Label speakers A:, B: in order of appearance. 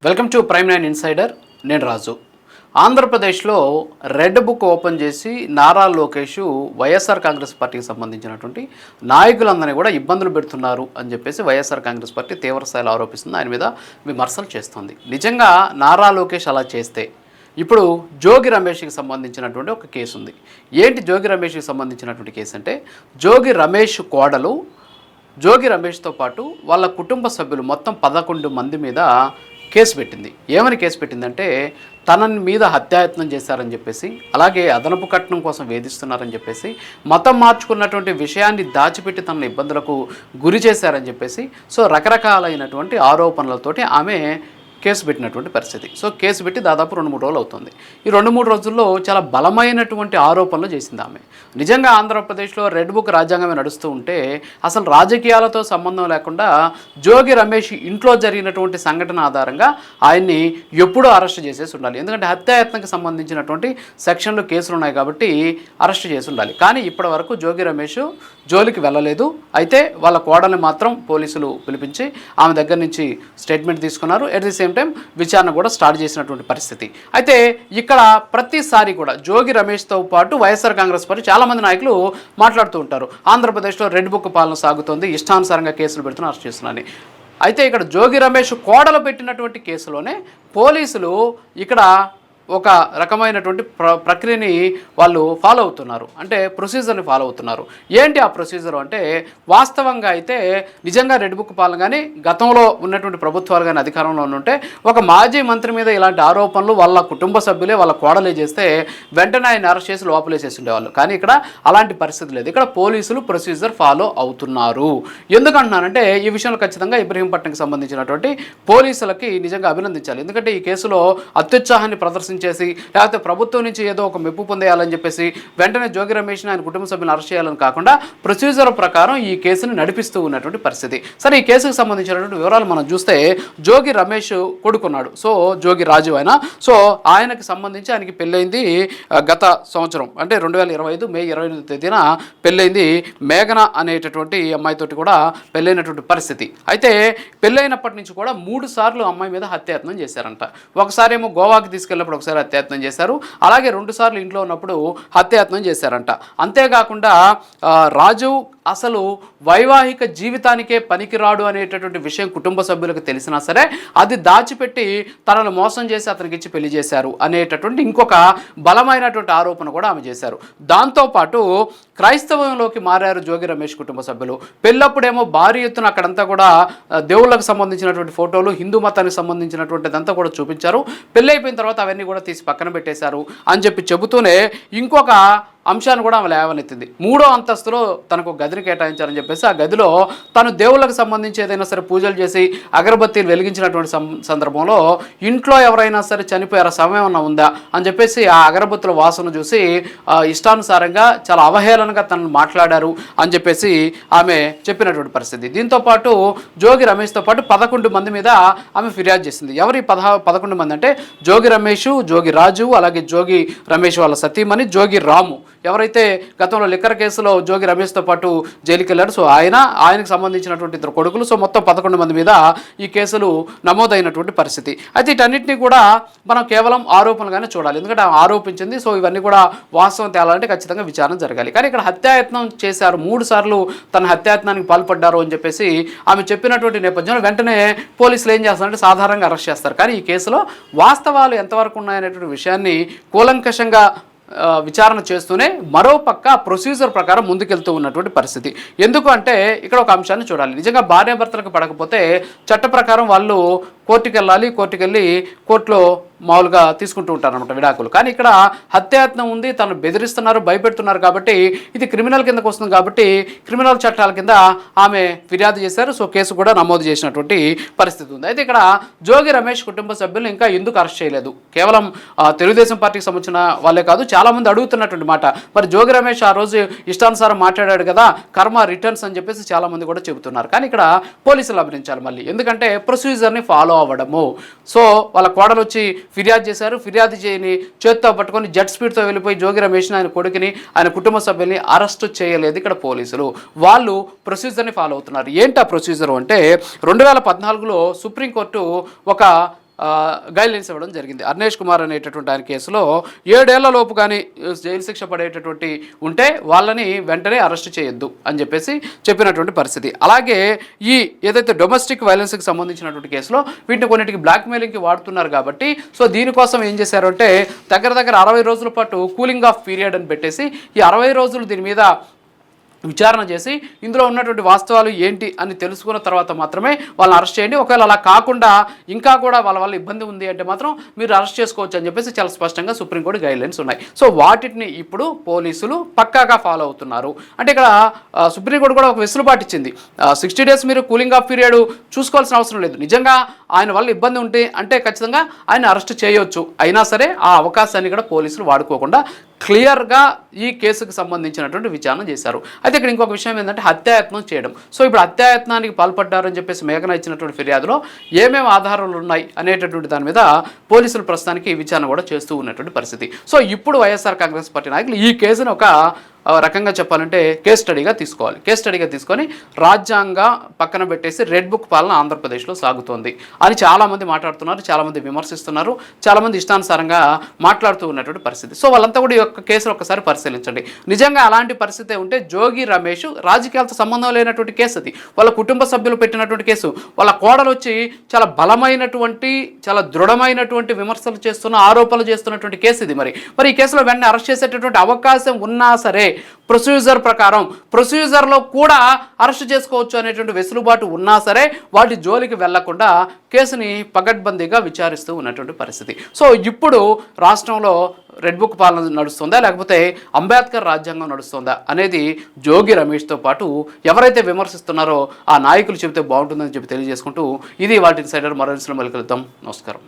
A: Welcome to prime nine insider. నేను రాజు. ఆంధ్రప్రదేశ్లో red book open చేసి నారా లోకేష్ వైఎస్ఆర్ కాంగ్రెస్ పార్టీకి సంబంధించినటువంటి నాయకులందరినీ కూడా ఇబ్బందులు పెడుతున్నారు అని చెప్పేసి వైఎస్ఆర్ కాంగ్రెస్ పార్టీ తీవ్రస్థాయిలో ఆరోపిస్తుంది. ఆయన మీద విమర్శలు చేస్తుంది. నిజంగా నారా లోకేష్ అలా చేస్తే ఇప్పుడు జోగి రమేష్కి సంబంధించినటువంటి ఒక కేసు ఉంది. ఏంటి జోగి రమేష్కి సంబంధించినటువంటి కేసు అంటే, జోగి రమేష్ కోడలు జోగి రమేష్తో పాటు వాళ్ళ కుటుంబ సభ్యులు మొత్తం 11 మంది మీద కేసు పెట్టింది. ఏమని కేసు పెట్టిందంటే, తన మీద హత్యాయత్నం చేశారని చెప్పేసి, అలాగే అదనపు కట్నం కోసం వేధిస్తున్నారని చెప్పేసి, మతం మార్చుకున్నటువంటి విషయాన్ని దాచిపెట్టి తనను ఇబ్బందులకు గురి చేశారని చెప్పేసి, సో రకరకాలైనటువంటి ఆరోపణలతోటి ఆమె కేసు పెట్టినటువంటి పరిస్థితి. సో కేసు పెట్టి దాదాపు 2-3 రోజులు అవుతుంది. ఈ 2-3 రోజుల్లో చాలా బలమైనటువంటి ఆరోపణలు చేసింది ఆమె. నిజంగా ఆంధ్రప్రదేశ్లో రెడ్ బుక్ రాజ్యాంగమే నడుస్తూ ఉంటే అసలు రాజకీయాలతో సంబంధం లేకుండా జోగి రమేష్ ఇంట్లో జరిగినటువంటి సంఘటన ఆధారంగా ఆయన్ని ఎప్పుడూ అరెస్ట్ చేసేసి ఉండాలి. ఎందుకంటే హత్యాయత్నకు సంబంధించినటువంటి సెక్షన్లు కేసులు ఉన్నాయి కాబట్టి అరెస్ట్ చేసి ఉండాలి. కానీ ఇప్పటి వరకు జోగి రమేష్ జోలికి వెళ్ళలేదు. అయితే వాళ్ళ కోడల్ని మాత్రం పోలీసులు పిలిపించి ఆమె దగ్గర నుంచి స్టేట్మెంట్ తీసుకున్నారు. ఎట్ ది సేమ్ టైం విచారణ కూడా స్టార్ట్ చేసినటువంటి పరిస్థితి. అయితే ఇక్కడ ప్రతిసారి కూడా జోగి రమేష్తో పాటు వైఎస్ఆర్ కాంగ్రెస్ పార్టీ చాలామంది నాయకులు మాట్లాడుతూ ఉంటారు, ఆంధ్రప్రదేశ్లో రెడ్ బుక్ పాలన సాగుతోంది, ఇష్టానుసారంగా కేసులు పెడుతున్న అరెస్ట్ చేస్తున్నారని. అయితే ఇక్కడ జోగి రమేష్ కోడలు పెట్టినటువంటి కేసులోనే పోలీసులు ఇక్కడ ఒక రకమైనటువంటి ప్రక్రియని వాళ్ళు ఫాలో అవుతున్నారు. అంటే ప్రొసీజర్ని ఫాలో అవుతున్నారు. ఏంటి ఆ ప్రొసీజర్ అంటే, వాస్తవంగా అయితే నిజంగా రెడ్ బుక్ పాలన కానీ గతంలో ఉన్నటువంటి ప్రభుత్వాలు కానీ అధికారంలో ఉంటే ఒక మాజీ మంత్రి మీద ఇలాంటి ఆరోపణలు వాళ్ళ కుటుంబ సభ్యులే వాళ్ళ కోడలే చేస్తే వెంటనే ఆయన అరెస్ట్ చేసి లోపలేసేసి ఉండేవాళ్ళు. కానీ ఇక్కడ అలాంటి పరిస్థితి లేదు. ఇక్కడ పోలీసులు ప్రొసీజర్ ఫాలో అవుతున్నారు. ఎందుకంటున్నానంటే, ఈ విషయంలో ఖచ్చితంగా ఇబ్రహీంపట్నంకి సంబంధించినటువంటి పోలీసులకి నిజంగా అభినందించాలి. ఎందుకంటే ఈ కేసులో అత్యుత్సాహాన్ని ప్రదర్శించేసి, లేకపోతే ప్రభుత్వం నుంచి ఏదో ఒక మెప్పు పొందేయాలని చెప్పేసి వెంటనే జోగి రమేష్ని ఆయన కుటుంబ సభ్యులను అరెస్ట్ చేయాలని కాకుండా ప్రొసీజర్ ప్రకారం ఈ కేసుని నడిపిస్తూ ఉన్నటువంటి పరిస్థితి. సరే, ఈ కేసుకు సంబంధించినటువంటి వివరాలు మనం చూస్తే, జోగి రమేష్ కొడుకున్నాడు, సో జోగి రాజు ఆయన. సో ఆయనకి సంబంధించి ఆయనకి పెళ్ళైంది గత సంవత్సరం, అంటే 2025 మే 28వ తేదీన పెళ్ళైంది. మేఘన అనేటటువంటి అమ్మాయితోటి కూడా పెళ్ళైనటువంటి పరిస్థితి. అయితే పెళ్ళైనప్పటి నుంచి కూడా 3 సార్లు అమ్మాయి మీద హత్యాయత్నం చేశారంట. ఒకసారి ఏమో గోవాకి తీసుకెళ్ళినప్పుడు ఒకసారి హత్యాయత్నం చేశారు, అలాగే 2 సార్లు ఇంట్లో ఉన్నప్పుడు హత్యాయత్నం చేశారంట. అంతేకాకుండా రాజు అసలు వైవాహిక జీవితానికే పనికిరాడు అనేటటువంటి విషయం కుటుంబ సభ్యులకు తెలిసినా సరే అది దాచిపెట్టి తనను మోసం చేసి అతనికి ఇచ్చి పెళ్లి చేశారు అనేటటువంటి ఇంకొక బలమైనటువంటి ఆరోపణ కూడా ఆమె చేశారు. దాంతోపాటు క్రైస్తవంలోకి మారారు జోగి రమేష్ కుటుంబ సభ్యులు. పెళ్ళప్పుడేమో భారీ ఎత్తున అక్కడంతా కూడా దేవుళ్ళకు సంబంధించినటువంటి ఫోటోలు, హిందూ మతానికి సంబంధించినటువంటిదంతా కూడా చూపించారు. పెళ్ళైపోయిన తర్వాత అవన్నీ కూడా తీసి పక్కన పెట్టేశారు అని చెబుతూనే ఇంకొక అంశాన్ని కూడా ఆమె లేవనెత్తింది. 3వ అంతస్తులో తనకు గదిని కేటాయించారని చెప్పేసి ఆ గదిలో తను దేవుళ్ళకు సంబంధించి ఏదైనా సరే పూజలు చేసి అగరబత్తీలు వెలిగించినటువంటి సందర్భంలో ఇంట్లో ఎవరైనా సరే చనిపోయారా, సమయం ఏమన్నా ఉందా అని చెప్పేసి ఆ అగరబత్తుల వాసన చూసి ఇష్టానుసారంగా చాలా అవహేళనగా తనను మాట్లాడారు అని చెప్పేసి ఆమె చెప్పినటువంటి పరిస్థితి. దీంతోపాటు జోగి రమేష్తో పాటు 11 మంది మీద ఆమె ఫిర్యాదు చేసింది. ఎవరి 11 మంది అంటే, జోగి రమేష్, జోగి రాజు, అలాగే జోగి రమేష్ వాళ్ళ సతీమణి జోగి రాము, ఎవరైతే గతంలో లిక్కర్ కేసులో జోగి రమేష్తో పాటు జైలుకి వెళ్ళారు. సో ఆయనకు సంబంధించినటువంటి 2 కొడుకులు. సో మొత్తం 11 మంది మీద ఈ కేసులు నమోదైనటువంటి పరిస్థితి. అయితే వీటన్నిటిని కూడా మనం కేవలం ఆరోపణలుగానే చూడాలి. ఎందుకంటే ఆమె ఆరోపించింది. సో ఇవన్నీ కూడా వాస్తవం తేలాలంటే ఖచ్చితంగా విచారణ జరగాలి. కానీ ఇక్కడ హత్యాయత్నం చేశారు, 3 సార్లు తన హత్యాయత్నానికి పాల్పడ్డారు అని చెప్పేసి ఆమె చెప్పినటువంటి నేపథ్యంలో వెంటనే పోలీసులు ఏం చేస్తారంటే సాధారణంగా అరెస్ట్ చేస్తారు. కానీ ఈ కేసులో వాస్తవాలు ఎంతవరకు ఉన్నాయనేటువంటి విషయాన్ని కూలంకషంగా విచారణ చేస్తూనే మరోపక్క ప్రొసీజర్ ప్రకారం ముందుకెళ్తూ ఉన్నటువంటి పరిస్థితి. ఎందుకు అంటే ఇక్కడ ఒక అంశాన్ని చూడాలి. నిజంగా భార్యాభర్తలకు పడకపోతే చట్ట ప్రకారం వాళ్ళు కోర్టుకి వెళ్ళాలి. కోర్టులో మామూలుగా తీసుకుంటూ ఉంటారనమాట విడాకులు. కానీ ఇక్కడ హత్యాయత్నం ఉంది, తను బెదిరిస్తున్నారు, భయపెడుతున్నారు కాబట్టి ఇది క్రిమినల్ కిందకు వస్తుంది. కాబట్టి క్రిమినల్ చట్టాల కింద ఆమె ఫిర్యాదు చేశారు. సో కేసు కూడా నమోదు చేసినటువంటి పరిస్థితి ఉంది. అయితే ఇక్కడ జోగి రమేష్ కుటుంబ సభ్యులను ఇంకా ఎందుకు అరెస్ట్ చేయలేదు? కేవలం తెలుగుదేశం పార్టీకి సంబంధించిన వాళ్ళే కాదు, చాలామంది అడుగుతున్నటువంటి మాట, మరి జోగి రమేష్ ఆ రోజు ఇష్టానుసారం మాట్లాడాడు కదా, కర్మ రిటర్న్స్ అని చెప్పేసి చాలామంది కూడా చెబుతున్నారు. కానీ ఇక్కడ పోలీసులు అభినందించాలి మళ్ళీ, ఎందుకంటే ప్రొసీజర్ని ఫాలో అవ్వడము. సో వాళ్ళ కోడలు వచ్చి ఫిర్యాదు చేశారు. ఫిర్యాదు చేయని చేత్తో పట్టుకొని జెట్ స్పీడ్తో వెళ్ళిపోయి జోగి రమేష్ని, ఆయన కొడుకుని, ఆయన కుటుంబ సభ్యుల్ని అరెస్ట్ చేయలేదు ఇక్కడ పోలీసులు. వాళ్ళు ప్రొసీజర్ని ఫాలో అవుతున్నారు. ఏంటి ఆ ప్రొసీజర్ అంటే, 2014లో సుప్రీంకోర్టు ఒక గైడ్లైన్స్ ఇవ్వడం జరిగింది. అర్నేష్ కుమార్ అనేటటువంటి ఆయన కేసులో 7 ఏళ్ల లోపు కానీ జైలు శిక్ష పడేటటువంటి ఉంటే వాళ్ళని వెంటనే అరెస్ట్ చేయొద్దు అని చెప్పేసి చెప్పినటువంటి పరిస్థితి. అలాగే ఈ ఏదైతే డొమెస్టిక్ వైలెన్స్కి సంబంధించినటువంటి కేసులో వీటిని కొన్నిటికి బ్లాక్మెయిలింగ్కి వాడుతున్నారు కాబట్టి సో దీనికోసం ఏం చేశారు అంటే దగ్గర 60 రోజుల పాటు కూలింగ్ ఆఫ్ పీరియడ్ అని పెట్టేసి ఈ 60 రోజులు దీని మీద విచారణ చేసి ఇందులో ఉన్నటువంటి వాస్తవాలు ఏంటి అని తెలుసుకున్న తర్వాత మాత్రమే వాళ్ళని అరెస్ట్ చేయండి. ఒకవేళ అలా కాకుండా ఇంకా కూడా వాళ్ళ వల్ల ఇబ్బంది ఉంది అంటే మాత్రం మీరు అరెస్ట్ చేసుకోవచ్చు అని చెప్పేసి చాలా స్పష్టంగా సుప్రీంకోర్టు గైడ్లైన్స్ ఉన్నాయి. సో వాటిని ఇప్పుడు పోలీసులు పక్కాగా ఫాలో అవుతున్నారు. అంటే ఇక్కడ సుప్రీంకోర్టు కూడా ఒక వెసులుబాటు ఇచ్చింది. 60 డేస్ మీరు కూలింగ్ ఆఫ్ పీరియడ్ చూసుకోవాల్సిన అవసరం లేదు. నిజంగా ఆయన వల్ల ఇబ్బంది ఉంటే అంటే ఖచ్చితంగా ఆయన అరెస్ట్ చేయవచ్చు. అయినా సరే ఆ అవకాశాన్ని కూడా పోలీసులు వాడుకోకుండా క్లియర్గా ఈ కేసుకు సంబంధించినటువంటి విచారణ చేశారు. అయితే ఇక్కడ ఇంకొక విషయం ఏంటంటే హత్యాయత్నం చేయడం. సో ఇప్పుడు హత్యాయత్నానికి పాల్పడ్డారని చెప్పేసి మేఘన ఇచ్చినటువంటి ఫిర్యాదులో ఏమేమి ఆధారాలు ఉన్నాయి అనేటటువంటి దాని మీద పోలీసులు ప్రస్తుతానికి విచారణ కూడా చేస్తూ ఉన్నటువంటి పరిస్థితి. సో ఇప్పుడు వైఎస్ఆర్ కాంగ్రెస్ పార్టీ నాయకులు ఈ కేసును ఒక రకంగా చెప్పాలంటే కేస్ స్టడీగా తీసుకోవాలి. కేస్ స్టడీగా తీసుకొని రాజ్యాంగ పక్కన పెట్టేసి రెడ్ బుక్ పాలన ఆంధ్రప్రదేశ్లో సాగుతోంది అని చాలామంది మాట్లాడుతున్నారు, చాలామంది విమర్శిస్తున్నారు, చాలామంది ఇష్టానుసారంగా మాట్లాడుతూ ఉన్నటువంటి పరిస్థితి. సో వాళ్ళంతా కూడా ఈ యొక్క కేసును ఒకసారి పరిశీలించండి. నిజంగా అలాంటి పరిస్థితి ఉంటే జోగి రమేష్ రాజకీయాలతో సంబంధం లేనటువంటి కేసు అది. వాళ్ళ కుటుంబ సభ్యులు పెట్టినటువంటి కేసు. వాళ్ళ కోడలు వచ్చి చాలా బలమైనటువంటి చాలా దృఢమైనటువంటి విమర్శలు చేస్తున్న ఆరోపణలు చేస్తున్నటువంటి కేసు ఇది. మరి ఈ కేసులో వెంటనే అరెస్ట్ చేసేటటువంటి అవకాశం ఉన్నా సరే ప్రొసీజర్ ప్రకారం ప్రొసీజర్లో కూడా అరెస్ట్ చేసుకోవచ్చు అనేటువంటి వెసులుబాటు ఉన్నా సరే వాటి జోలికి వెళ్లకుండా కేసుని పకడ్బందీగా విచారిస్తూ ఉన్నటువంటి పరిస్థితి. సో ఇప్పుడు రాష్ట్రంలో రెడ్ బుక్ పాలన నడుస్తుందా లేకపోతే అంబేద్కర్ రాజ్యాంగం నడుస్తుందా అనేది జోగి రమేష్తో పాటు ఎవరైతే విమర్శిస్తున్నారో ఆ నాయకులు చెబితే బాగుంటుందని చెప్పి తెలియజేసుకుంటూ ఇది వాటి ఇన్సైడర్. మరో విషయంలో మళ్ళీ కలుద్దాం. నమస్కారం.